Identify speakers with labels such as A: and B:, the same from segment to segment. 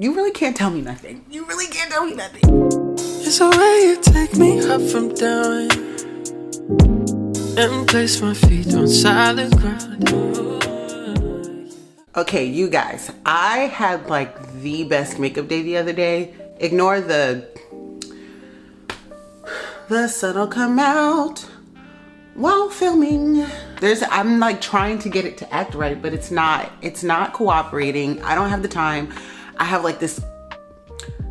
A: You really can't tell me nothing. You really can't tell me nothing.
B: It's a way you take me up from down and place my feet on solid ground.
A: Okay, you guys, I had like the best makeup day the other day. Ignore the sun will come out while filming. I'm like trying to get it to act right, but it's not cooperating. I don't have the time. I have like this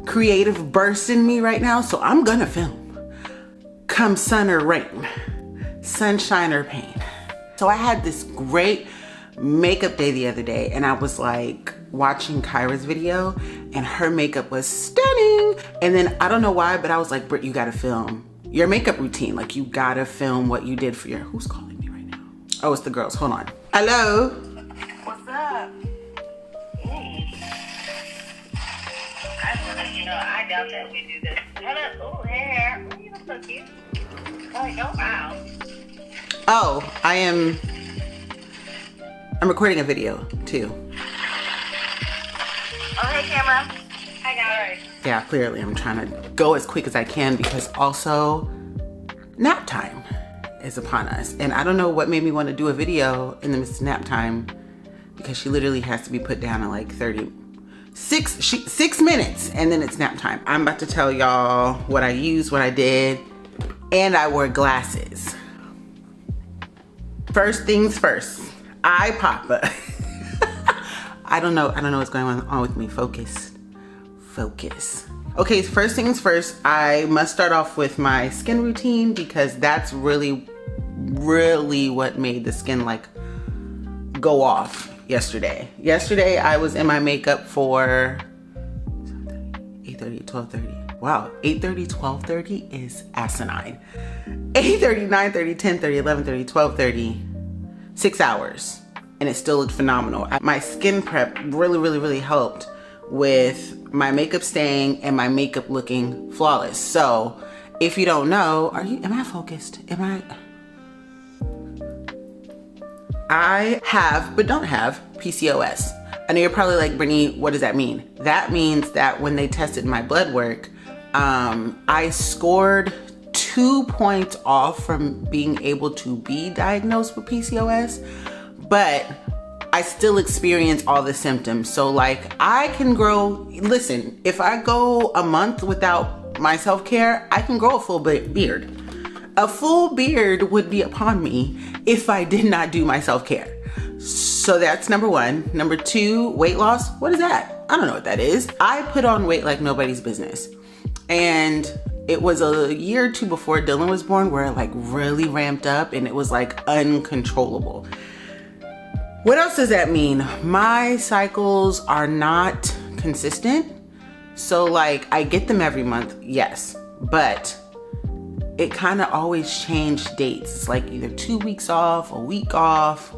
A: creative burst in me right now, so I'm gonna film. Come sun or rain, sunshine or pain. So I had this great makeup day the other day, and I was like watching Kyra's video and her makeup was stunning. And then I don't know why, but I was like, Britt, you gotta film your makeup routine. Like, you gotta film what you did for your, who's calling me right now? Oh, it's the girls, hold on. Hello?
C: What's up? I doubt that we do this. Hello, hair. Oh, you look so cute. Oh, wow.
A: Oh, I'm recording a video too.
C: Oh, hey, camera. Hi, guys.
A: Yeah, clearly I'm trying to go as quick as I can because also nap time is upon us. And I don't know what made me want to do a video in the midst of nap time, because she literally has to be put down in like 6 minutes and then it's nap time. I'm about to tell y'all what I used, what I did, and I wore glasses. First things first, eye popper. I don't know what's going on with me. Focus. Okay, first things first, I must start off with my skin routine because that's really what made the skin like go off yesterday. Yesterday I was in my makeup for 8:30, 12:30. Wow, 8:30, 12:30 is asinine. 8:30, 9:30, 10:30, 11:30, 12:30, 6 hours. And it still looked phenomenal. My skin prep really helped with my makeup staying and my makeup looking flawless. So if you don't know, am I focused? I have, but don't have, PCOS. I know you're probably like, Brittany, what does that mean? That means that when they tested my blood work, I scored 2 points off from being able to be diagnosed with PCOS, but I still experience all the symptoms. So like, I can grow, listen, if I go a month without my self-care, I can grow a full beard. A full beard would be upon me if I did not do my self-care. So that's number one. Number two, weight loss. What is that? I don't know what that is. I put on weight like nobody's business. And it was a year or two before Dylan was born where it like really ramped up and it was like uncontrollable. What else does that mean? My cycles are not consistent. So like, I get them every month, yes, but it kind of always changed dates. It's like either 2 weeks off, a week off,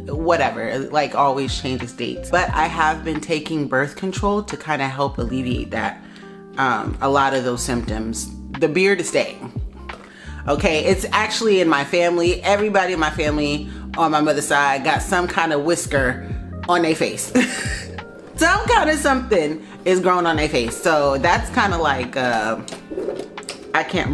A: whatever. It like always changes dates. But I have been taking birth control to kind of help alleviate that. A lot of those symptoms. The beard is staying. Okay, it's actually in my family. Everybody in my family on my mother's side got some kind of whisker on their face. Some kind of something is growing on their face. So that's kind of like, I can't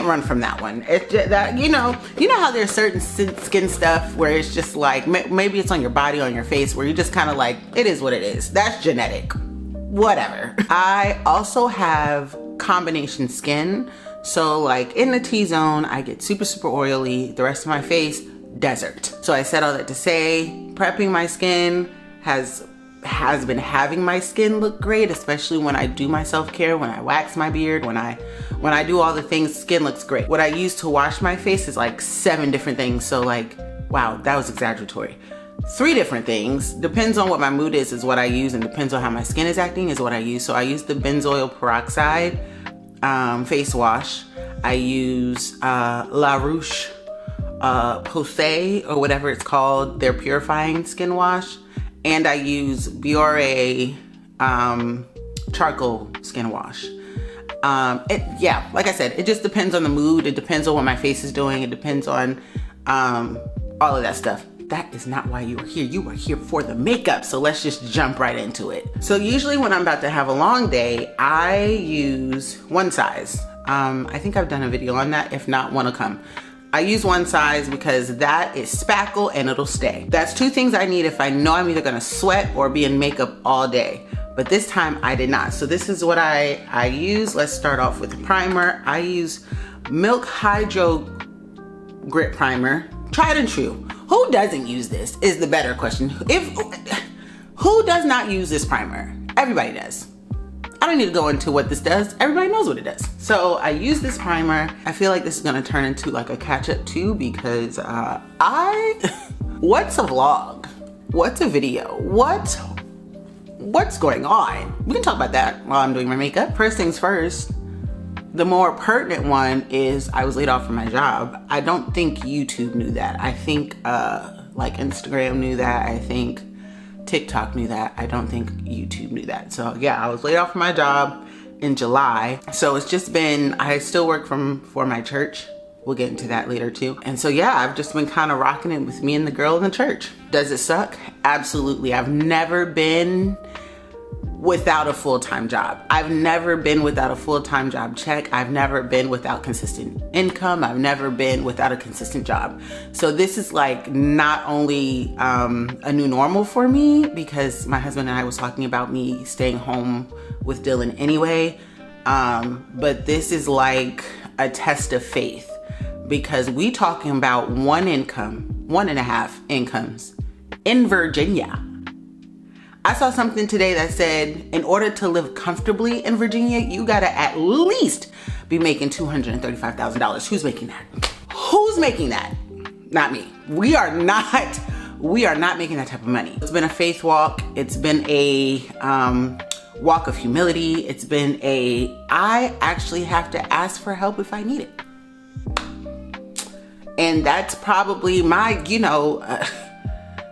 A: run from that one. It's just that, you know how there's certain skin stuff where it's just like, maybe it's on your body, on your face, where you just kind of like, it is what it is. That's genetic, whatever. I also have combination skin. So like in the T-zone, I get super oily. The rest of my face, desert. So I said all that to say, prepping my skin has been having my skin look great, especially when I do my self-care, when I wax my beard, when I do all the things, skin looks great. What I use to wash my face is like 7 different things. So like, wow, that was exaggeratory. 3 different things. Depends on what my mood is what I use, and depends on how my skin is acting is what I use. So I use the benzoyl peroxide face wash. I use La Roche Posay, or whatever it's called, their purifying skin wash. And I use Biore charcoal skin wash. Yeah, like I said, it just depends on the mood. It depends on what my face is doing. It depends on all of that stuff. that is not why you are here. You are here for the makeup. So let's just jump right into it. So usually when I'm about to have a long day, I use One Size. I think I've done a video on that. If not, one will come. I use One Size because that is spackle and it'll stay. That's two things I need if I know I'm either gonna sweat or be in makeup all day. But this time I did not. So this is what I use. Let's start off with the primer. I use Milk Hydro Grip Primer, tried and true. Who doesn't use this is the better question. Who does not use this primer? Everybody does. I don't need to go into what this does. Everybody knows what it does. So I use this primer. I feel like this is gonna turn into like a catch-up too because what's a vlog? What's a video? What's going on? We can talk about that while I'm doing my makeup. First things first, the more pertinent one is I was laid off from my job. I don't think YouTube knew that. I think like Instagram knew that. I think TikTok knew that. I don't think YouTube knew that. So yeah, I was laid off from my job in July. So it's just been, I still work for my church. We'll get into that later too. And so yeah, I've just been kind of rocking it with me and the girl in the church. Does it suck? Absolutely. I've never been without a full-time job. I've never been without a full-time job check. I've never been without consistent income. I've never been without a consistent job. So this is like not only a new normal for me because my husband and I was talking about me staying home with Dylan anyway, but this is like a test of faith because we talking about one and a half incomes in Virginia. I saw something today that said, in order to live comfortably in Virginia, you gotta at least be making $235,000. Who's making that? Who's making that? Not me. We are not making that type of money. It's been a faith walk. It's been a walk of humility. It's been I actually have to ask for help if I need it. And that's probably my,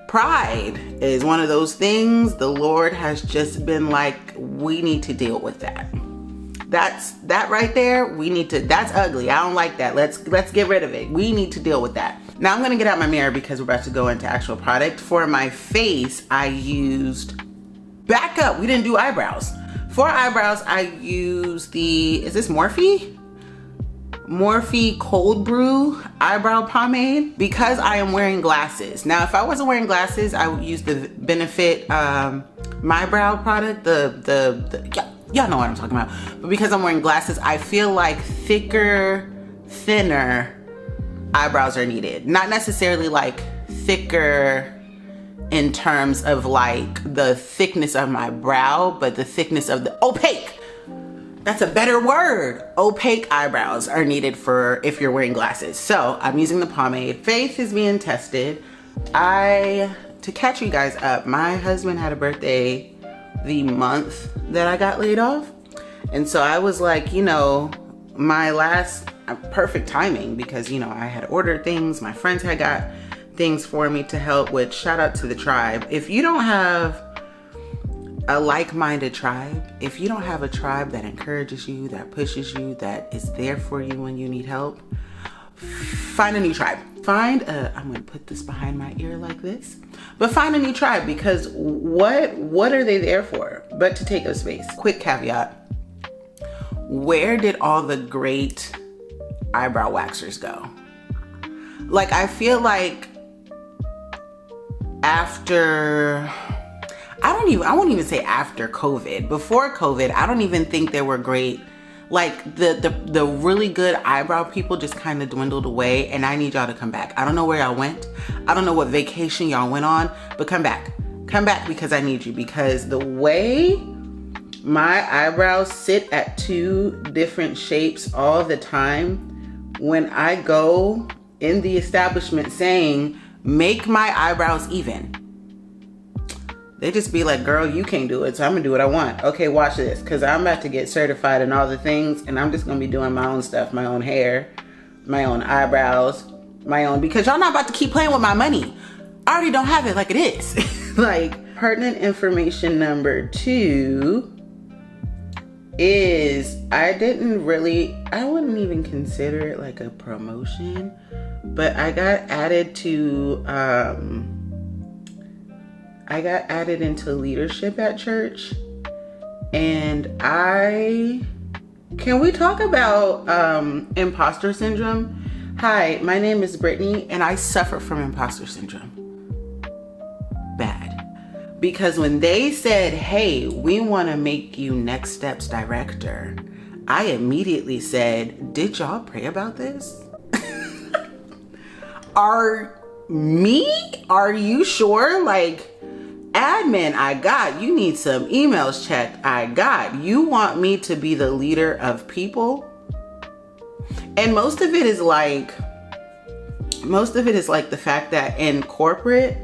A: pride is one of those things the Lord has just been like, we need to deal with that. That right there, that's ugly. I don't like that. Let's get rid of it. We need to deal with that. Now I'm gonna get out my mirror because we're about to go into actual product. For my face, I used, back up, we didn't do eyebrows. For eyebrows, I used is this Morphe Cold Brew eyebrow pomade because I am wearing glasses. Now, if I wasn't wearing glasses, I would use the Benefit My Brow product, y'all know what I'm talking about. But because I'm wearing glasses, I feel like thicker, thinner eyebrows are needed. Not necessarily like thicker in terms of like the thickness of my brow, but the thickness of the opaque. That's a better word. Opaque eyebrows are needed for if you're wearing glasses. So I'm using the pomade. Faith is being tested. To catch you guys up, my husband had a birthday the month that I got laid off. And so I was like, my last perfect timing because, I had ordered things. My friends had got things for me to help with. Shout out to the tribe. If you don't have a like-minded tribe, if you don't have a tribe that encourages you, that pushes you, that is there for you when you need help, find a new tribe. I'm gonna put this behind my ear like this, but find a new tribe because what are they there for but to take up space? Quick caveat, where did all the great eyebrow waxers go? Like, I feel like after, I won't even say after COVID. Before COVID, I don't even think there were great, like the really good eyebrow people just kind of dwindled away, and I need y'all to come back. I don't know where y'all went. I don't know what vacation y'all went on, but come back. Come back because I need you, because the way my eyebrows sit at two different shapes all the time, when I go in the establishment saying, make my eyebrows even, they just be like, girl, you can't do it, so I'm gonna do what I want. Okay, watch this, because I'm about to get certified in all the things, and I'm just gonna be doing my own stuff, my own hair, my own eyebrows, my own, because y'all not about to keep playing with my money. I already don't have it like it is. Like, pertinent information number 2 is I wouldn't even consider it like a promotion, but I got added into leadership at church. And can we talk about imposter syndrome? Hi, my name is Brittany, and I suffer from imposter syndrome. Bad. Because when they said, hey, we want to make you Next Steps director, I immediately said, did y'all pray about this? Are you sure? Like, admin, I got. You need some emails checked, I got. You want me to be the leader of people? And most of it is like the fact that in corporate,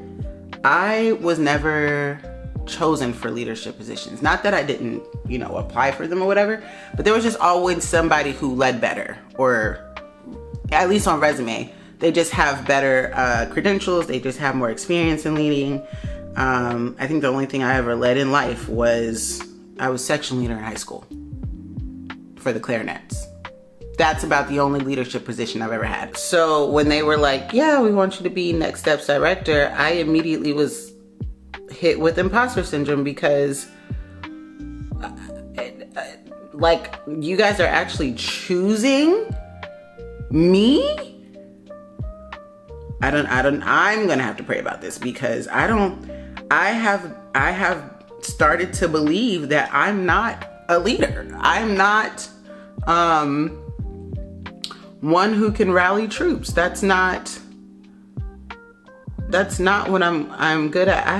A: I was never chosen for leadership positions. Not that I didn't, apply for them or whatever, but there was just always somebody who led better, or at least on resume, they just have better credentials. They just have more experience in leading. I think the only thing I ever led in life was I was section leader in high school for the clarinets. That's about the only leadership position I've ever had. So when they were like, yeah, we want you to be Next Steps director, I immediately was hit with imposter syndrome because like, you guys are actually choosing me? I'm gonna have to pray about this because I have started to believe that I'm not a leader. I'm not one who can rally troops. That's not what I'm good at. I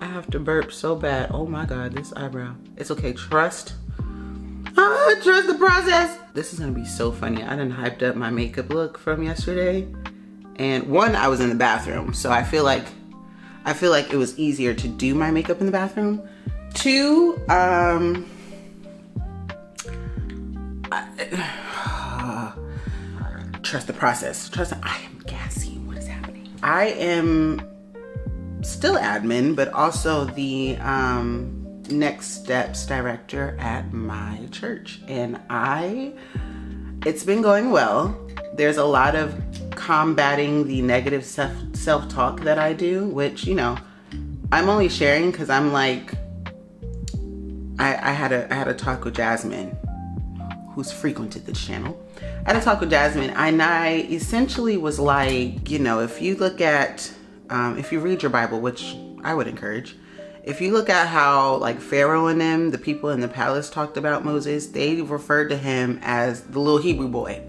A: have to burp so bad. Oh my God, this eyebrow. It's okay, trust the process. This is gonna be so funny. I done hyped up my makeup look from yesterday. And one, I was in the bathroom, so I feel like it was easier to do my makeup in the bathroom. Two, trust the process. I am gassy. What is happening? I am still admin, but also the Next Steps director at my church. And it's been going well. There's a lot of combating the negative self-talk that I do, which, I'm only sharing because I'm like, I had a talk with Jasmine, who's frequented the channel. I had a talk with Jasmine, and I essentially was like, if you look at, if you read your Bible, which I would encourage, if you look at how like Pharaoh and them, the people in the palace talked about Moses, they referred to him as the little Hebrew boy.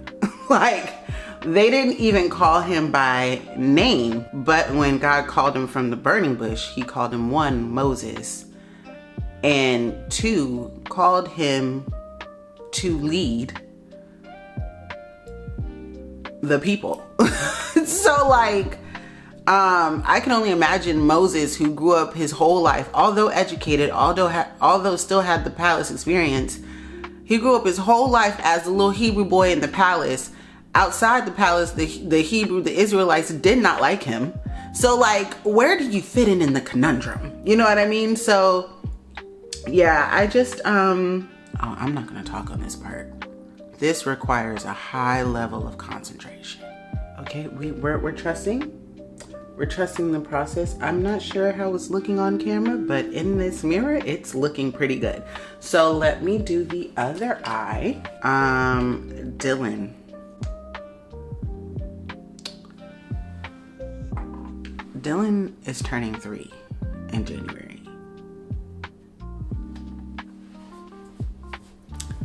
A: Like, they didn't even call him by name, but when God called him from the burning bush, he called him, one, Moses, and two, called him to lead the people. So like, I can only imagine Moses, who grew up his whole life, although educated, although still had the palace experience, he grew up his whole life as the little Hebrew boy in the palace. Outside the palace, the Israelites did not like him. So like, where do you fit in the conundrum? You know what I mean? So yeah, I just, I'm not gonna talk on this part. This requires a high level of concentration. Okay, we're trusting. We're trusting the process. I'm not sure how it's looking on camera, but in this mirror, it's looking pretty good. So let me do the other eye. Dylan. Dylan is turning 3 in January.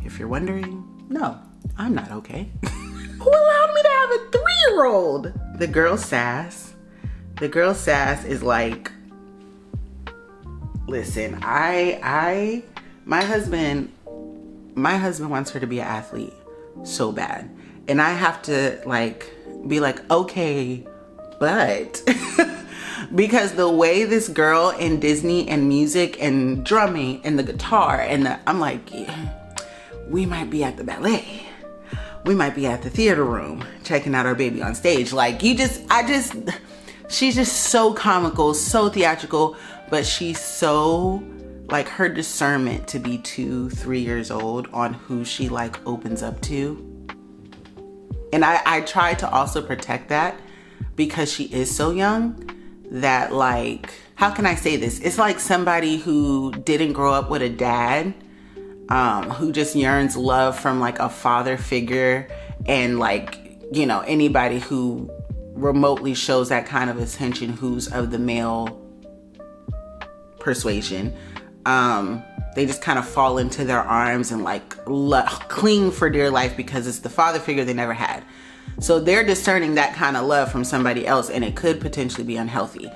A: If you're wondering, no, I'm not okay. Who allowed me to have a 3-year-old? The girl sass is like, listen, my husband wants her to be an athlete so bad. And I have to like, be like, okay, but because the way this girl in Disney and music and drumming and the guitar and I'm like, yeah, we might be at the ballet. We might be at the theater room checking out our baby on stage. Like she's just so comical, so theatrical, but she's so like, her discernment to be 2-3 years old on who she like opens up to. And I try to also protect that because she is so young that, like, how can I say this? It's like somebody who didn't grow up with a dad, who just yearns love from like a father figure, and like, you know, anybody who remotely shows that kind of attention who's of the male persuasion. They just kind of fall into their arms and like cling for dear life because it's the father figure they never had. So they're discerning that kind of love from somebody else, and it could potentially be unhealthy.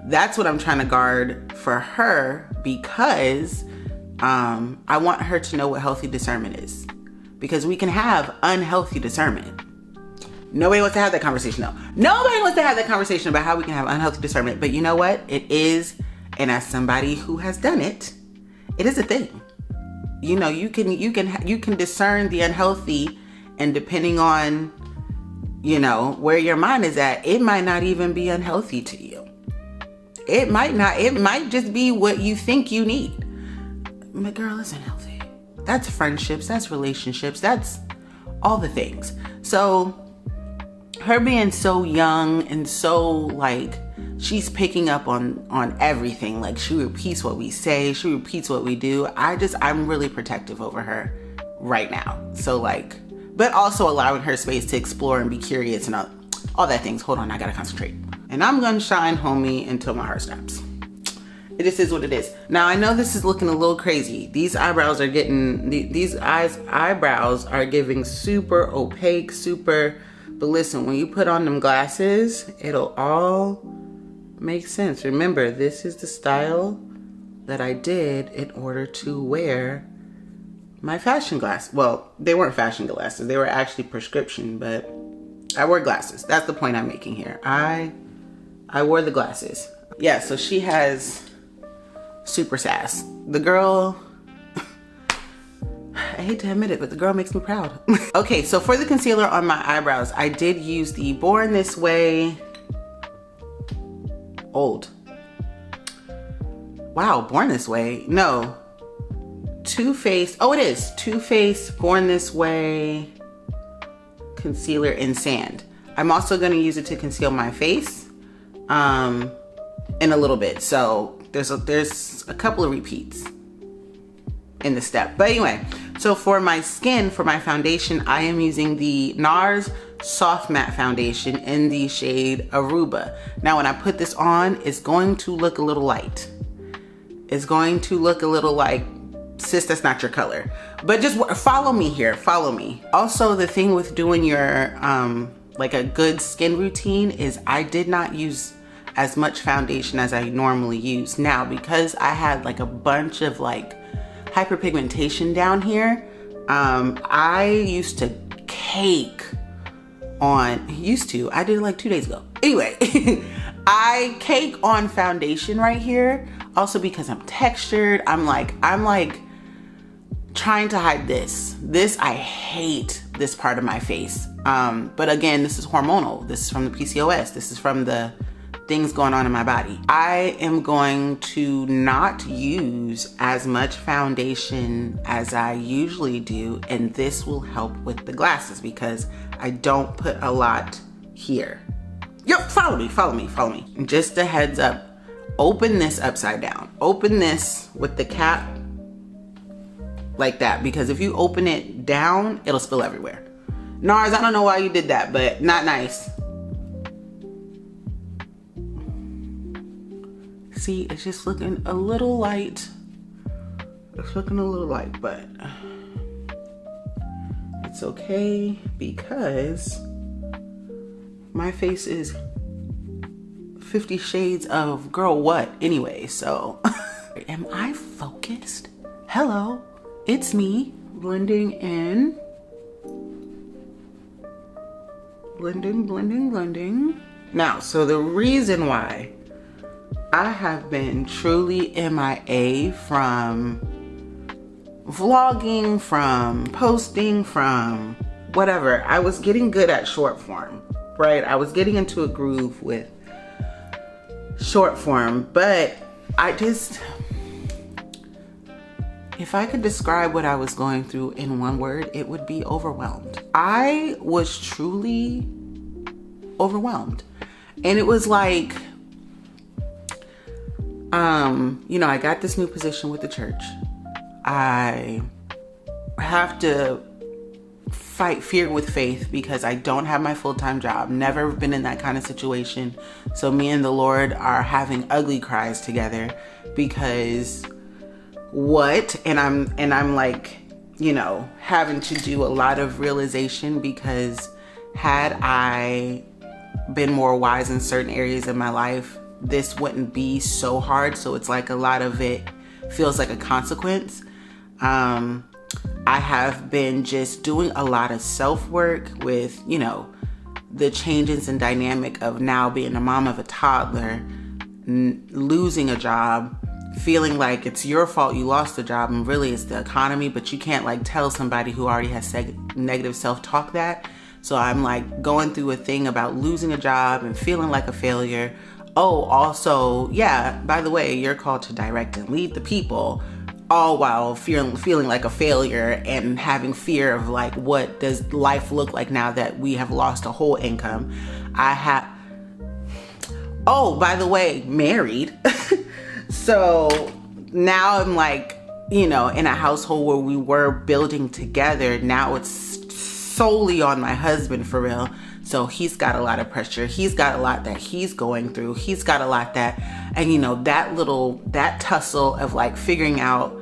A: That's what I'm trying to guard for her, because I want her to know what healthy discernment is, because we can have unhealthy discernment. Nobody wants to have that conversation though. Nobody wants to have that conversation about how we can have unhealthy discernment. But you know what? It is, and as somebody who has done it, it is a thing. You know, you can discern the unhealthy, and depending on, you know, where your mind is at, it might not even be unhealthy to you. It might just be what you think you need. But girl, it's unhealthy. That's friendships, that's relationships, that's all the things. So her being so young and so like, she's picking up on everything. Like, she repeats what we say, she repeats what we do. I'm really protective over her right now. So like, but also allowing her space to explore and be curious and all that things. Hold on, I gotta concentrate. And I'm gonna shine, homie, until my heart stops. It just is what it is. Now, I know this is looking a little crazy. These eyebrows are getting, eyebrows are giving super opaque, but listen, when you put on them glasses, it'll all make sense. Remember, this is the style that I did in order to wear my fashion glasses. Well, they weren't fashion glasses. They were actually prescription, but I wore glasses. That's the point I'm making here. I wore the glasses. Yeah, so she has super sass. The girl, I hate to admit it, but the girl makes me proud. Okay, so for the concealer on my eyebrows, I did use the Born This Way old. Wow, Born This Way. No. Too Faced. Oh, it is. Too Faced Born This Way concealer in sand. I'm also going to use it to conceal my face in a little bit. So there's a couple of repeats in the step. But anyway, so for my skin, for my foundation, I am using the NARS Soft Matte Foundation in the shade Aruba. Now, when I put this on, it's going to look a little light. It's going to look a little like, sis, that's not your color. But just follow me here, follow me. Also, the thing with doing your, like a good skin routine is I did not use as much foundation as I normally use. Now, because I had like a bunch of like hyperpigmentation down here, I used to cake on, I did it like 2 days ago. Anyway, I cake on foundation right here. Also because I'm textured, I'm like trying to hide this. I hate this part of my face. But again, this is hormonal. This is from the PCOS. This is from the things going on in my body. I am going to not use as much foundation as I usually do, and this will help with the glasses because I don't put a lot here. Yo, follow me. Just a heads up, open this upside down. Open this with the cap like that, because if you open it down, it'll spill everywhere. NARS, I don't know why you did that, but not nice. See, it's just looking a little light. It's looking a little light, but it's okay because my face is 50 shades of girl what anyway, so. Am I focused? Hello, it's me blending in. Blending. Now, so the reason why I have been truly MIA from vlogging, from posting, from whatever. I was getting good at short form, right? I was getting into a groove with short form, but it If I could describe what I was going through in one word, it would be overwhelmed. I was truly overwhelmed. And it was like, you know, I got this new position with the church. I have to fight fear with faith because I don't have my full-time job. Never been in that kind of situation. So me and the Lord are having ugly cries together because what? And I'm like, you know, having to do a lot of realization because had I been more wise in certain areas of my life, this wouldn't be so hard. So it's like a lot of it feels like a consequence. I have been just doing a lot of self-work with, you know, the changes in dynamic of now being a mom of a toddler, losing a job, feeling like it's your fault you lost the job and really it's the economy, but you can't like tell somebody who already has negative self-talk that. So I'm like going through a thing about losing a job and feeling like a failure. Oh, also, yeah, by the way, you're called to direct and lead the people, all while feeling like a failure and having fear of like, what does life look like now that we have lost a whole income? Oh, by the way, married. So now I'm like, you know, in a household where we were building together. Now it's solely on my husband for real. So he's got a lot of pressure. He's got a lot that he's going through. He's got a lot that, and you know, that tussle of like figuring out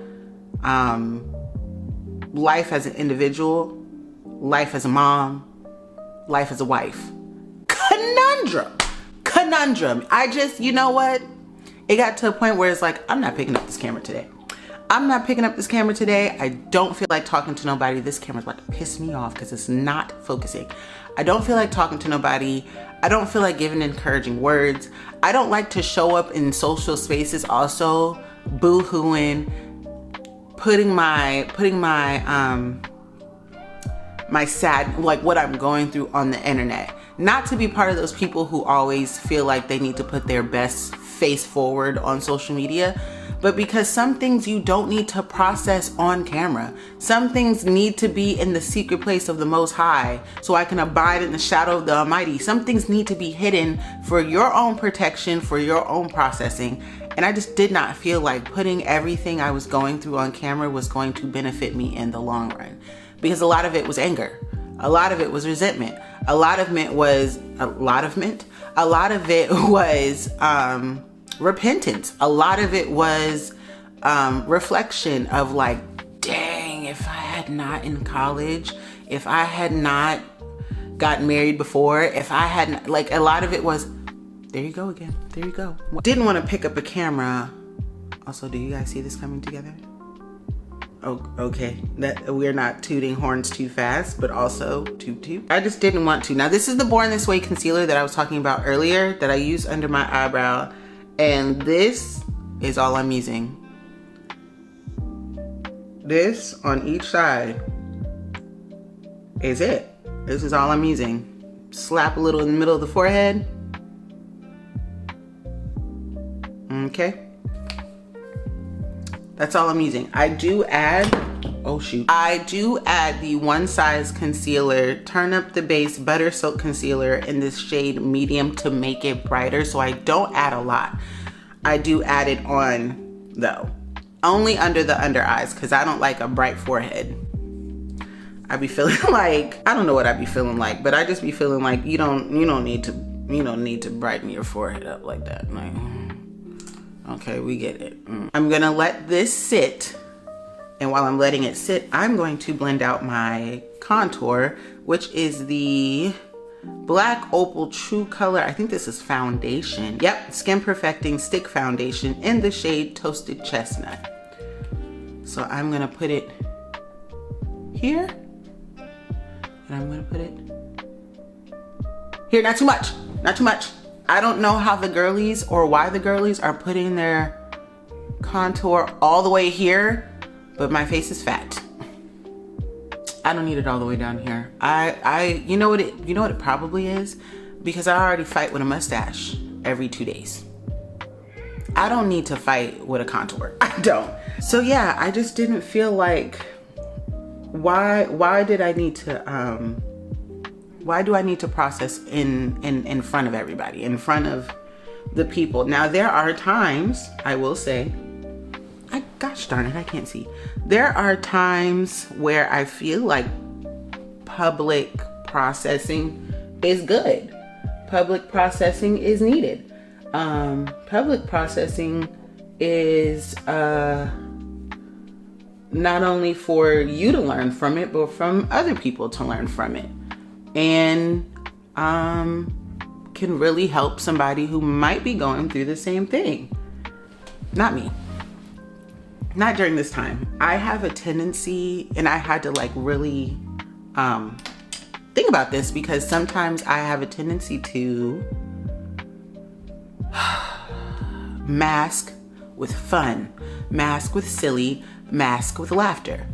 A: life as an individual, life as a mom, life as a wife. Conundrum. I just, you know what? It got to a point where it's like, I'm not picking up this camera today. I don't feel like talking to nobody. This camera's about to piss me off because it's not focusing. I don't feel like talking to nobody. I don't feel like giving encouraging words. I don't like to show up in social spaces also boo-hooing, putting my sad, like what I'm going through on the internet. Not to be part of those people who always feel like they need to put their best face forward on social media, but because some things you don't need to process on camera. Some things need to be in the secret place of the Most High so I can abide in the shadow of the Almighty. Some things need to be hidden for your own protection, for your own processing. And I just did not feel like putting everything I was going through on camera was going to benefit me in the long run. Because a lot of it was anger. A lot of it was resentment. A lot of it was repentance. A lot of it was reflection of like, dang, if I had not in college, if I had not gotten married before, if I hadn't, like, a lot of it was, there you go again. There you go. Didn't want to pick up a camera. Also, do you guys see this coming together? Oh, okay. That we're not tooting horns too fast, but also toot. I just didn't want to. Now, this is the Born This Way concealer that I was talking about earlier that I used under my eyebrow. And this is all I'm using. This on each side is it. This is all I'm using. Slap a little in the middle of the forehead. Okay. That's all I'm using. I do add the One Size concealer, Turn Up the Base Butter Soak concealer in this shade medium to make it brighter. So I don't add a lot. I do add it on though. Only under the under eyes because I don't like a bright forehead. I be feeling like, I don't know what I be feeling like, but I just be feeling like you don't need to brighten your forehead up like that. Like, okay, we get it. I'm gonna let this sit, and while I'm letting it sit, I'm going to blend out my contour, which is the Black Opal True Color. I think this is foundation. Yep, Skin Perfecting Stick Foundation in the shade Toasted Chestnut. So I'm gonna put it here, and I'm gonna put it here. Not too much, not too much. I don't know how the girlies or why the girlies are putting their contour all the way here, but my face is fat. I don't need it all the way down here. You know what it probably is? Because I already fight with a mustache every 2 days. I don't need to fight with a contour. I don't. So yeah, I just didn't feel like, why did I need to, why do I need to process in front of everybody, in front of the people? Now, there are times, I will say, gosh darn it, I can't see. There are times where I feel like public processing is good. Public processing is needed. Public processing is not only for you to learn from it, but from other people to learn from it. And can really help somebody who might be going through the same thing. Not me. Not during this time. I have a tendency, and I had to like really think about this, because sometimes I have a tendency to mask with fun, mask with silly, mask with laughter.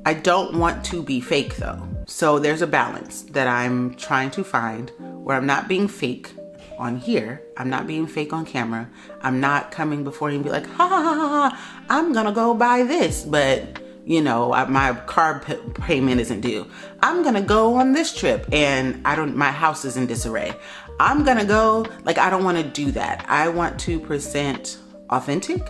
A: I don't want to be fake though. So there's a balance that I'm trying to find where I'm not being fake on here. I'm not being fake on camera. I'm not coming before you and be like, ha ha ha ha, I'm gonna go buy this, but you know, my car payment isn't due. I'm gonna go on this trip and my house is in disarray. I'm gonna go, like, I don't wanna do that. I want to present authentic.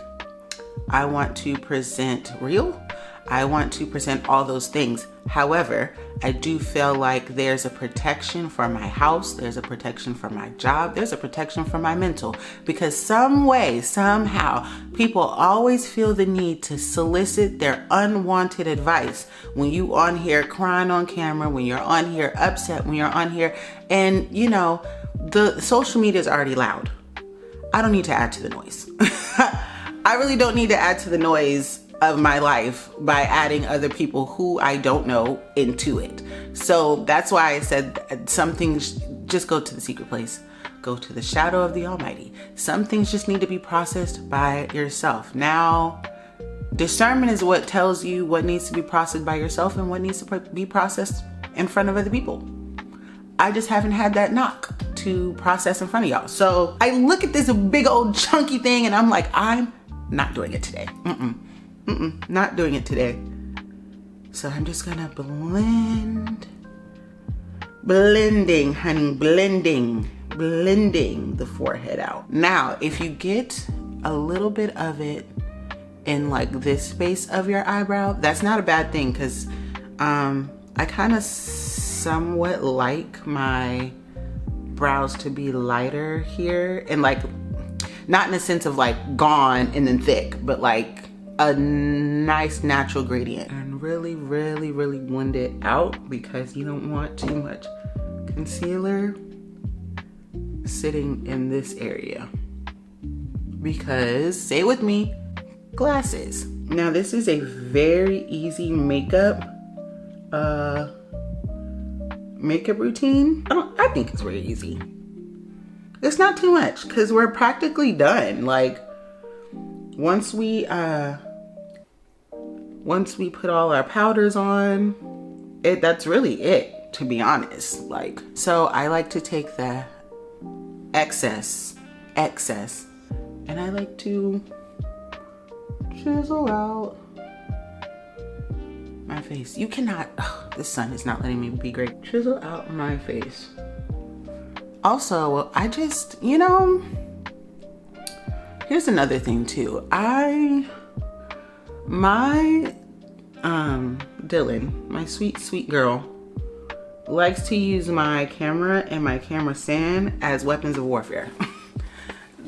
A: I want to present real. I want to present all those things. However, I do feel like there's a protection for my house, there's a protection for my job, there's a protection for my mental, because some way, somehow, people always feel the need to solicit their unwanted advice when you on here crying on camera, when you're on here upset, when you're on here, and you know, the social media is already loud. I don't need to add to the noise. I really don't need to add to the noise of my life by adding other people who I don't know into it. So that's why I said some things just go to the secret place. Go to the shadow of the Almighty. Some things just need to be processed by yourself. Now, discernment is what tells you what needs to be processed by yourself and what needs to be processed in front of other people. I just haven't had that knock to process in front of y'all. So I look at this big old chunky thing and I'm like, I'm not doing it today. Not doing it today. So I'm just gonna blending, honey, blending the forehead out. Now, if you get a little bit of it in like this space of your eyebrow, that's not a bad thing, because I kind of somewhat like my brows to be lighter here, and like, not in the sense of like gone and then thick, but like a nice natural gradient, and really blend it out, because you don't want too much concealer sitting in this area, because, say it with me, glasses. Now this is a very easy makeup routine. I think it's very easy. It's not too much, because we're practically done. Like, once we put all our powders on, that's really it, to be honest. Like, so I like to take the excess, and I like to chisel out my face. You cannot, the sun is not letting me be great. Chisel out my face. Also, I just, you know, here's another thing too. Dylan, my sweet girl, likes to use my camera and my camera stand as weapons of warfare.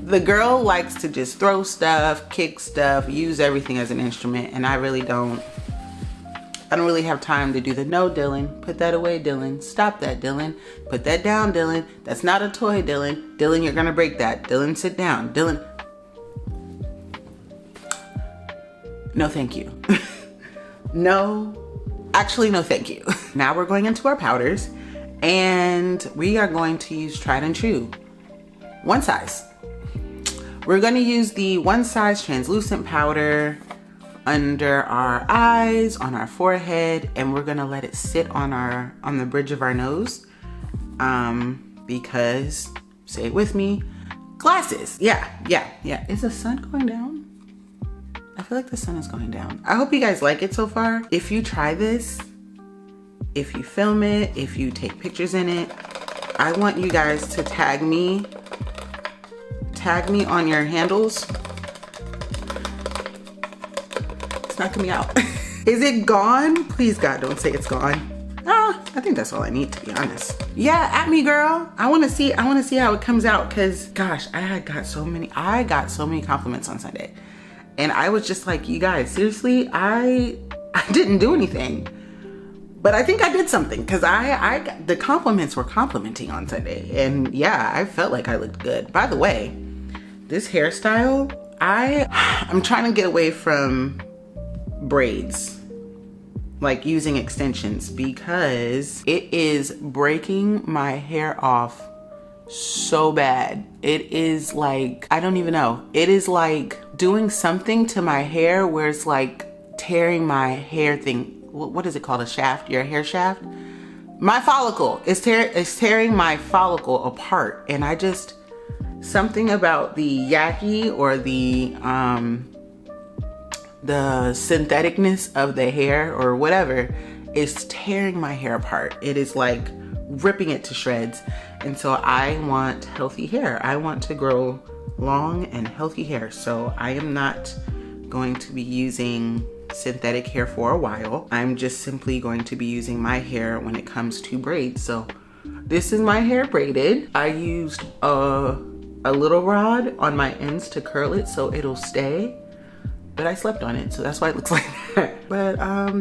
A: The girl likes to just throw stuff, kick stuff, use everything as an instrument, and I don't really have time to do the no, Dylan, put that away, Dylan, stop that, Dylan, put that down, Dylan, that's not a toy, Dylan, you're gonna break that, Dylan, sit down, Dylan. No, thank you. No, thank you. Now we're going into our powders, and we are going to use tried and true, one size. We're going to use the one size translucent powder under our eyes, on our forehead, and we're going to let it sit on the bridge of our nose, because, say it with me, glasses. Yeah. Is the sun going down? I feel like the sun is going down. I hope you guys like it so far. If you try this, if you film it, if you take pictures in it, I want you guys to tag me on your handles. It's not coming out. Is it gone? Please God, don't say it's gone. I think that's all I need, to be honest. Yeah, at me, girl. I want to see how it comes out, because gosh, I got so many compliments on Sunday. And I was just like, you guys, seriously, I didn't do anything. But I think I did something, because the compliments were complimenting on Sunday. And yeah, I felt like I looked good. By the way, this hairstyle, I'm trying to get away from braids, like using extensions, because it is breaking my hair off so bad. It is like, I don't even know. It is like doing something to my hair where it's like tearing my hair thing. What is it called? A shaft? Your hair shaft? My follicle is tearing my follicle apart. And I just, something about the yaki or the syntheticness of the hair or whatever is tearing my hair apart. It is like ripping it to shreds. And so I want healthy hair. I want to grow long and healthy hair. So I am not going to be using synthetic hair for a while. I'm just simply going to be using my hair when it comes to braids. So this is my hair braided. I used a little rod on my ends to curl it so it'll stay. But I slept on it, so that's why it looks like that. But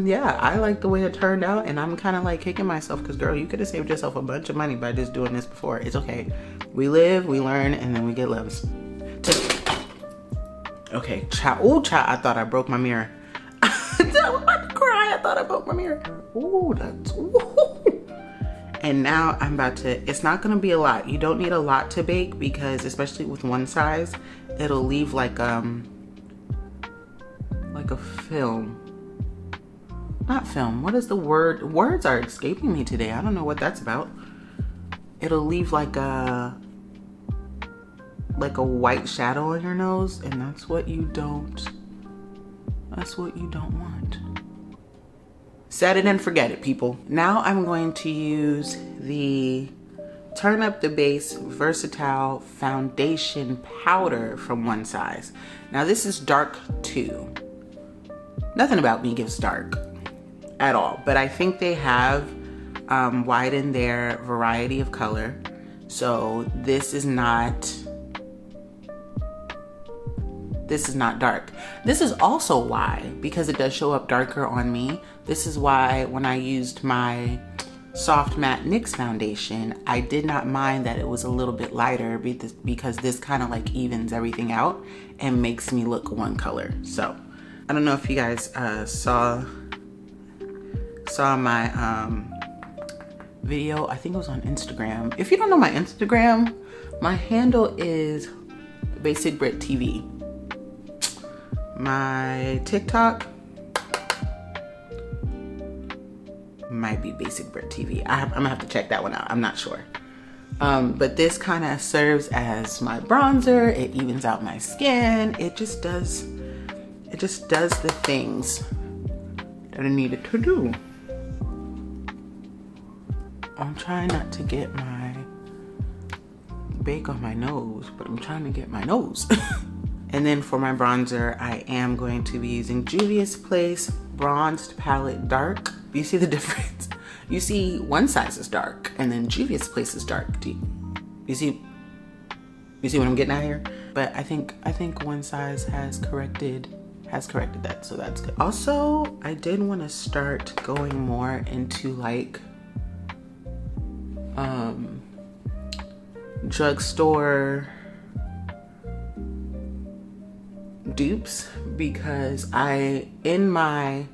A: yeah, I like the way it turned out, and I'm kind of like kicking myself because, girl, you could have saved yourself a bunch of money by just doing this before. It's okay. We live, we learn, and then we get loves. Okay, child, I thought I broke my mirror. I was about to cry. I thought I broke my mirror. Ooh, that's, ooh. And now I'm about to, it's not gonna be a lot. You don't need a lot to bake because, especially with one size, it'll leave like a film. Not film, what is the word? Words are escaping me today. I don't know what that's about. It'll leave like a white shadow on your nose, and that's what you don't want. Set it and forget it, people. Now I'm going to use the Turn Up the Base Versatile Foundation Powder from One Size. Now this is dark 2. Nothing about me gives dark at all, but I think they have widened their variety of color. So this is not dark. This is also why, because it does show up darker on me, this is why when I used my Soft Matte NYX foundation, I did not mind that it was a little bit lighter because this kind of like evens everything out and makes me look one color. So I don't know if you guys saw my video. I think it was on Instagram. If you don't know my Instagram, my handle is Basic Brit TV. My TikTok might be Basic Brit TV. I'm gonna have to check that one out. I'm not sure. But this kind of serves as my bronzer. It evens out my skin. It just does the things that I needed to do. I'm trying not to get my bake on my nose, but I'm trying to get my nose. And then for my bronzer, I am going to be using Juvia's Place Bronzed Palette Dark. You see the difference? You see One Size is dark, and then Juvia's Place is dark. You see what I'm getting at here? But I think One Size has corrected that, so that's good. Also, I did want to start going more into like drugstore dupes, because in my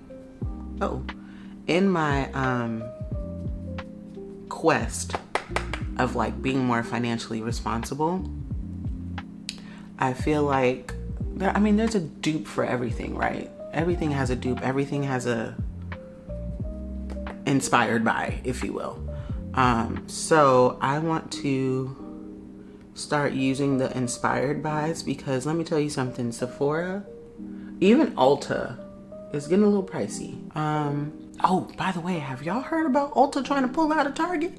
A: quest of like being more financially responsible, I feel like there's a dupe for everything, right? Everything has a dupe. Everything has a inspired by, if you will. So I want to start using the inspired buys, because let me tell you something, Sephora, even Ulta is getting a little pricey. Oh, by the way, have y'all heard about Ulta trying to pull out of Target?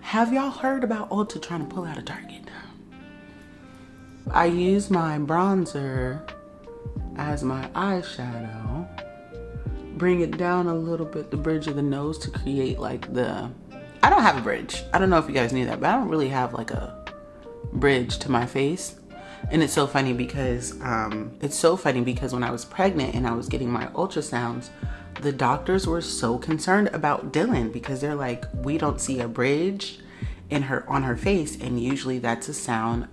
A: Have y'all heard about Ulta trying to pull out of Target? I use my bronzer as my eyeshadow. Bring it down a little bit, the bridge of the nose, to create like the... I don't have a bridge. I don't know if you guys knew that, but I don't really have like a bridge to my face. And it's so funny because when I was pregnant and I was getting my ultrasounds, the doctors were so concerned about Dylan because they're like, we don't see a bridge on her face, and usually that's a sign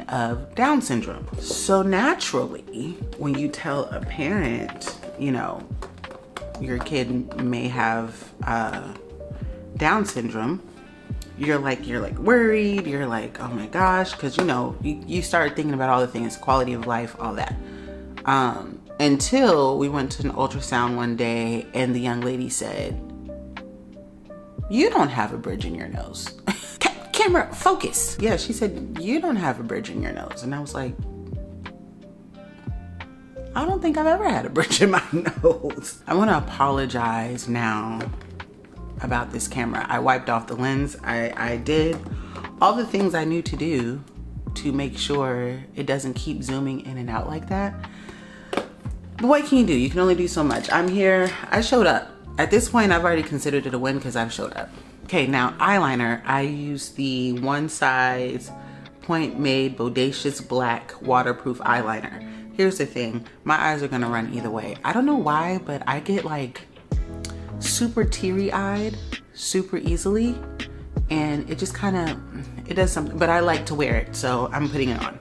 A: of Down syndrome. So naturally, when you tell a parent, you know, your kid may have Down syndrome, you're like worried, you're like, oh my gosh, because you know, you start thinking about all the things, quality of life, all that. Until we went to an ultrasound one day and the young lady said, you don't have a bridge in your nose. Camera, focus. Yeah, she said, you don't have a bridge in your nose. And I was like, I don't think I've ever had a bridge in my nose. I want to apologize now about this camera. I wiped off the lens. I did all the things I knew to do to make sure it doesn't keep zooming in and out like that. But what can you do? You can only do so much. I'm here. I showed up. At this point, I've already considered it a win because I've showed up. Okay, now eyeliner. I use the One Size Point Made Bodacious Black Waterproof Eyeliner. Here's the thing. My eyes are gonna run either way. I don't know why, but I get like super teary-eyed super easily, and it just kind of, it does something, but I like to wear it, so I'm putting it on.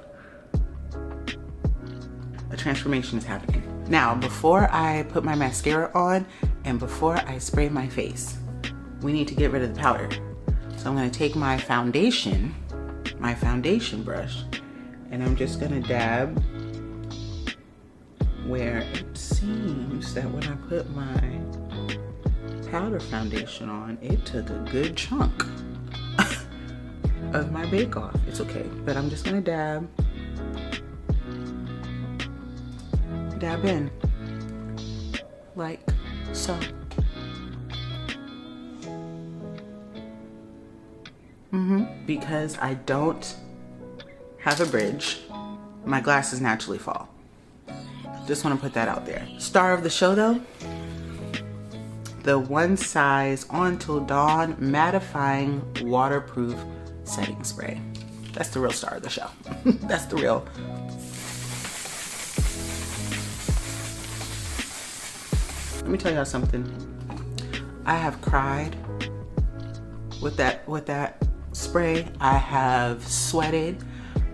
A: A transformation is happening. Now, before I put my mascara on and before I spray my face, we need to get rid of the powder. So I'm gonna take my foundation brush, and I'm just gonna dab where it seems that when I put my powder foundation on, it took a good chunk of my bake off. It's okay, but I'm just gonna dab in like so. Because I don't have a bridge, my glasses naturally fall. Just want to put that out there. Star of the show though, the One Size On Till Dawn Mattifying Waterproof Setting Spray. That's the real star of the show. That's the real. Let me tell y'all something. I have cried with that spray. I have sweated.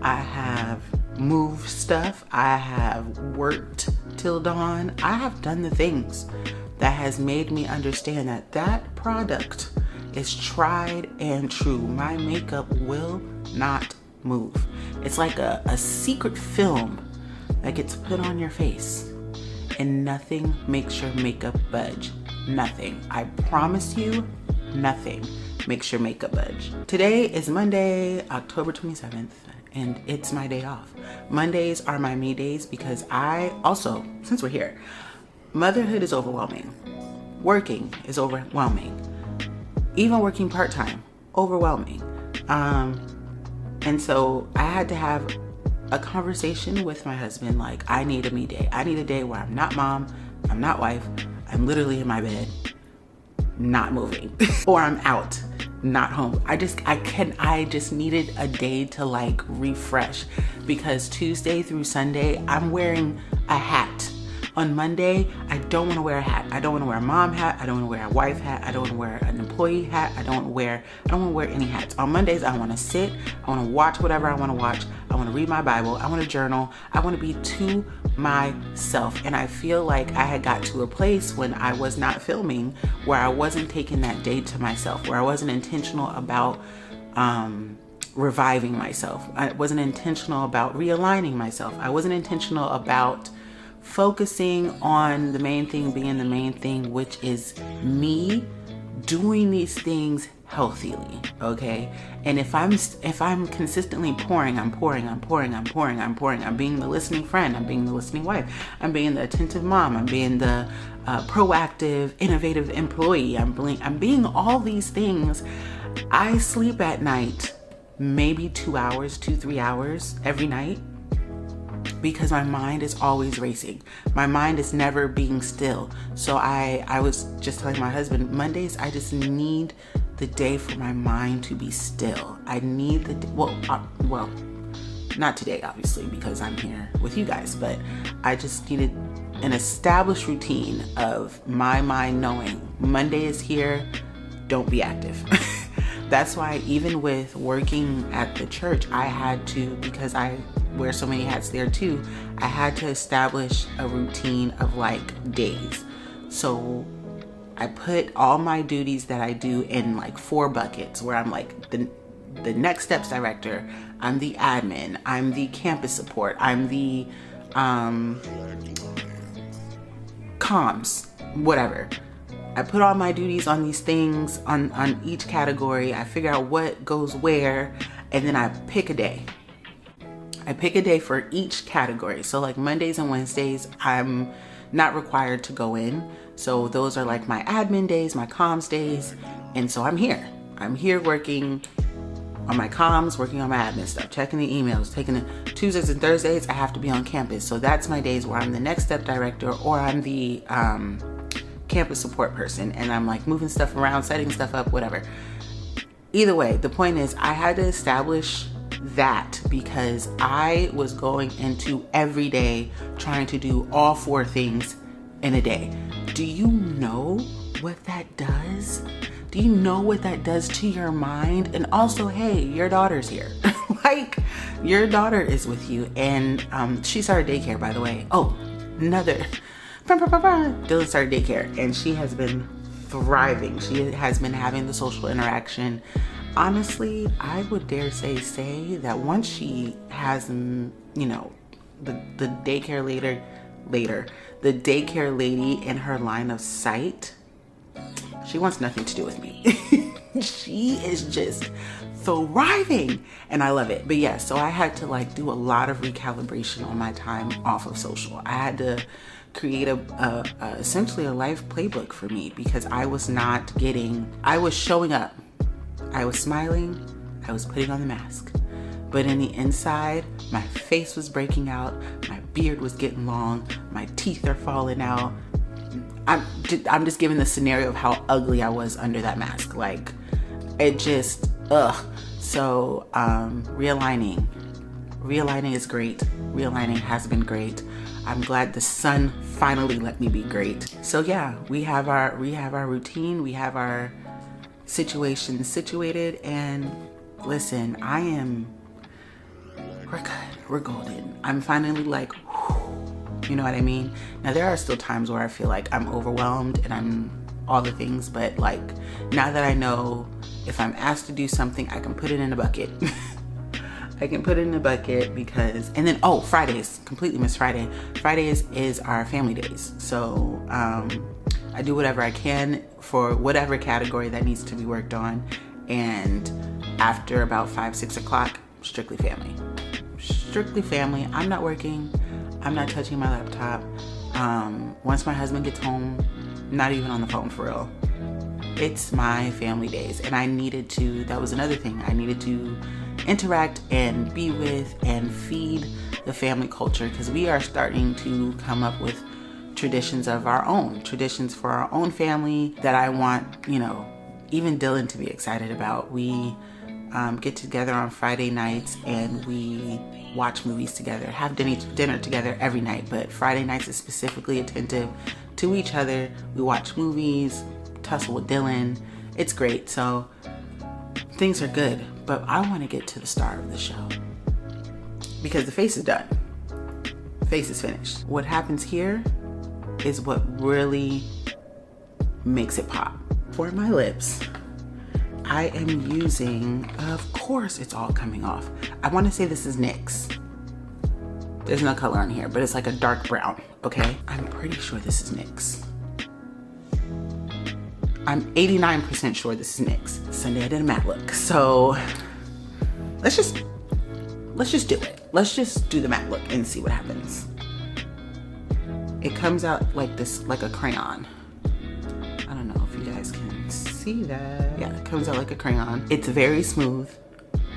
A: I have moved stuff. I have worked till dawn. I have done the things that has made me understand that that product is tried and true. My makeup will not move. It's like a secret film that gets put on your face and nothing makes your makeup budge. Nothing. I promise you, nothing makes your makeup budge. Today is Monday, October 27th, and it's my day off. Mondays are my me days because I also, since we're here, motherhood is overwhelming. Working is overwhelming. Even working part-time, overwhelming. And so I had to have a conversation with my husband, like, I need a me day. I need a day where I'm not mom, I'm not wife, I'm literally in my bed, not moving, or I'm out, not home. I just needed a day to like refresh, because Tuesday through Sunday, I'm wearing a hat. On Monday, I don't want to wear a hat. I don't want to wear a mom hat. I don't want to wear a wife hat. I don't want to wear an employee hat. I don't want to wear any hats. On Mondays, I want to sit. I want to watch whatever I want to watch. I want to read my Bible. I want to journal. I want to be to myself. And I feel like I had got to a place when I was not filming where I wasn't taking that day to myself, where I wasn't intentional about reviving myself. I wasn't intentional about realigning myself. I wasn't intentional about focusing on the main thing being the main thing, which is me doing these things healthily, okay? And if I'm consistently pouring, I'm being the listening friend, I'm being the listening wife, I'm being the attentive mom, I'm being the proactive, innovative employee, I'm being all these things. I sleep at night maybe 2-3 hours every night, because my mind is always racing. My mind is never being still. So I was just telling my husband, Mondays, I just need the day for my mind to be still. I need well, not today, obviously, because I'm here with you guys, but I just needed an established routine of my mind knowing Monday is here, don't be active. That's why even with working at the church, I had to, because I wear so many hats there too, I had to establish a routine of like days. So I put all my duties that I do in like 4 buckets, where I'm like the next steps director, I'm the admin, I'm the campus support, I'm the comms, whatever. I put all my duties on these things on each category. I figure out what goes where, and then I pick a day. I pick a day for each category. So like Mondays and Wednesdays, I'm not required to go in. So those are like my admin days, my comms days. And so I'm here. I'm here working on my comms, working on my admin stuff, checking the emails, taking the Tuesdays and Thursdays, I have to be on campus. So that's my days where I'm the next step director, or I'm the campus support person, and I'm like moving stuff around, setting stuff up, whatever. Either way, the point is I had to establish that, because I was going into every day trying to do all 4 things in a day. Do you know what that does? Do you know what that does to your mind? And also, hey, your daughter's here. Like, your daughter is with you, and she started daycare, by the way. Oh, another Dylan started daycare, and she has been thriving. She has been having the social interaction. Honestly, I would dare say that once she has, the daycare the daycare lady in her line of sight, she wants nothing to do with me. She is just thriving, and I love it. But yeah, so I had to like do a lot of recalibration on my time off of social. I had to create essentially a life playbook for me, because I was showing up, I was smiling, I was putting on the mask, but in the inside, my face was breaking out, my beard was getting long, my teeth are falling out. I'm just giving the scenario of how ugly I was under that mask. Like, it just, So realigning is great. Realigning has been great. I'm glad the sun finally let me be great. So yeah, we have our routine, we have our situation situated, and listen, we're good, we're golden. I'm finally like, you know what I mean? Now there are still times where I feel like I'm overwhelmed and I'm all the things, but like now that I know if I'm asked to do something, I can put it in a bucket. I can put it in a bucket because, and then, Fridays, completely missed Friday. Fridays is our family days. So I do whatever I can for whatever category that needs to be worked on. And after about 5-6 o'clock, strictly family. Strictly family. I'm not working. I'm not touching my laptop. Once my husband gets home, not even on the phone for real. It's my family days. And that was another thing. I needed to interact and be with and feed the family culture, because we are starting to come up with traditions of our own, traditions for our own family that I want, even Dylan to be excited about. We get together on Friday nights and we watch movies together, have dinner together every night, but Friday nights is specifically attentive to each other. We watch movies, tussle with Dylan. It's great. So things are good, but I want to get to the star of the show, because the face is done. The face is finished. What happens here is what really makes it pop. For my lips, I am using, of course it's all coming off, I want to say this is NYX. There's no color on here, but it's like a dark brown, okay? I'm pretty sure this is NYX. I'm 89% sure this is NYX. Sunday I did a matte look. So let's just do it. Let's just do the matte look and see what happens. It comes out like this, like a crayon. I don't know if you guys can see that. Yeah, it comes out like a crayon. It's very smooth,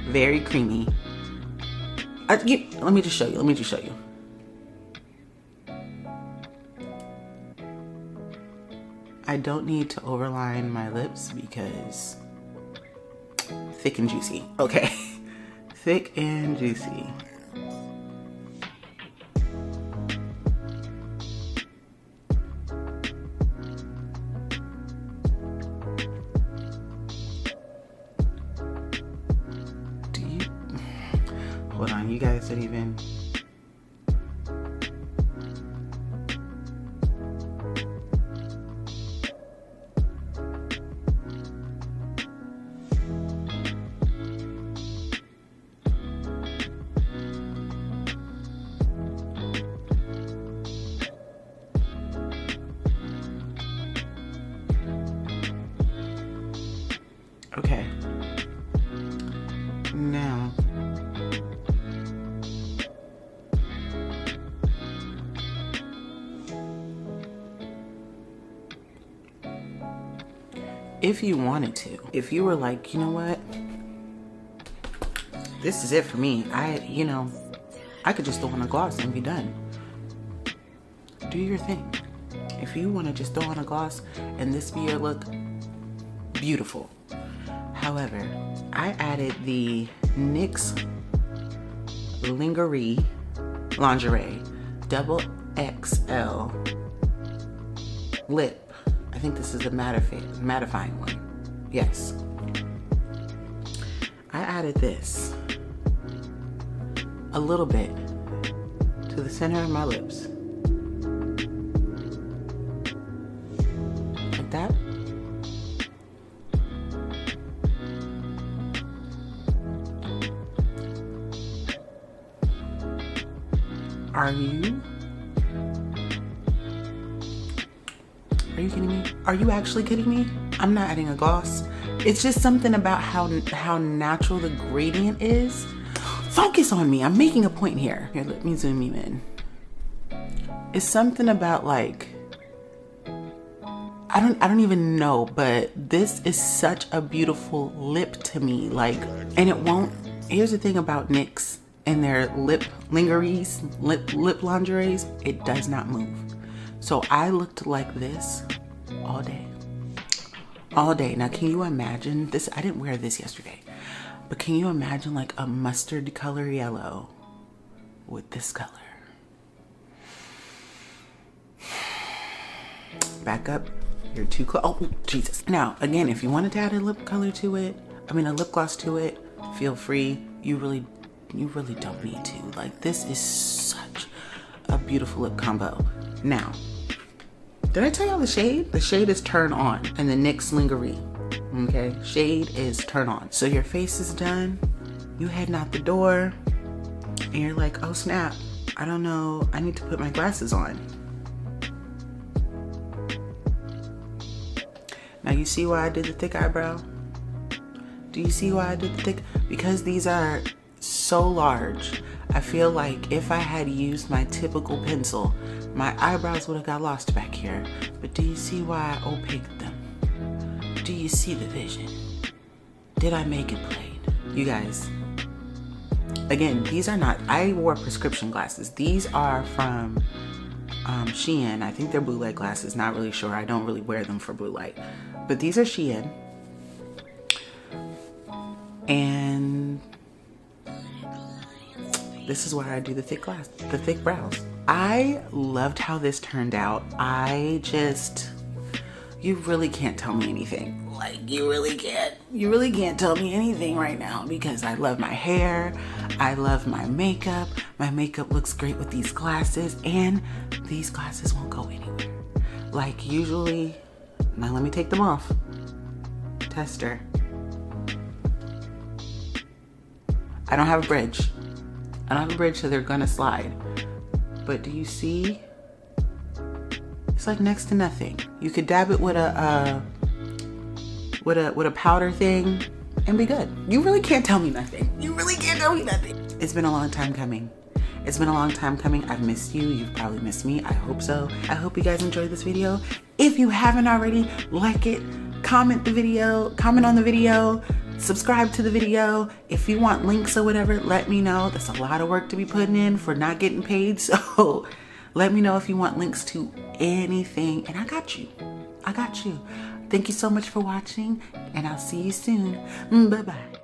A: very creamy. Let me just show you. I don't need to overline my lips because thick and juicy. Okay, thick and juicy. Hold on, you guys didn't even. Okay. Now. If you wanted to, if you were like, you know what, this is it for me. I could just throw on a gloss and be done. Do your thing. If you want to just throw on a gloss and this be your look, beautiful. However, I added the NYX Lingerie double XL lip. I think this is a mattifying one. Yes. I added this a little bit to the center of my lips. Like that. Are you kidding me? Are you actually kidding me? I'm not adding a gloss. It's just something about how natural the gradient is. Focus on me. I'm making a point here. Here, let me zoom you in. It's something about like, I don't even know, but this is such a beautiful lip to me. Like, and it won't. Here's the thing about NYX and their lip lingeries, lip lingeries, it does not move. So I looked like this all day. All day. Now, can you imagine this? I didn't wear this yesterday, but can you imagine like a mustard color yellow with this color? Back up. You're too close. Oh, Jesus. Now, again, if you wanted to add a lip color to it, a lip gloss to it, feel free. You really don't need to. Like, this is such a beautiful lip combo. Now, did I tell y'all the shade? The shade is Turn On and the NYX Lingerie. Okay, shade is Turn On. So your face is done, you heading out the door, and you're like, oh snap, I don't know, I need to put my glasses on. Now you see why I did the thick eyebrow? Do you see why I did the thick? Because these are so large. I feel like if I had used my typical pencil, my eyebrows would have got lost back here. But do you see why I opaqued them? Do you see the vision? Did I make it plain? You guys, again, these are not, I wore prescription glasses. These are from Shein. I think they're blue light glasses, not really sure. I don't really wear them for blue light. But these are Shein. And this is why I do the thick brows. I loved how this turned out. You really can't tell me anything. Like, you really can't tell me anything right now because I love my hair. I love my makeup. My makeup looks great with these glasses, and these glasses won't go anywhere. Like, usually, now let me take them off. Tester. I don't have a bridge. So they're gonna slide. But do you see? It's like next to nothing. You could dab it with a with a powder thing and be good. You really can't tell me nothing. You really can't tell me nothing. It's been a long time coming. It's been a long time coming. I've missed you. You've probably missed me. I hope so. I hope you guys enjoyed this video. If you haven't already, like it, comment on the video, subscribe to the video. If you want links or whatever, let me know. That's a lot of work to be putting in for not getting paid. So let me know if you want links to anything, and I got you. I got you. Thank you so much for watching, and I'll see you soon. Bye-bye.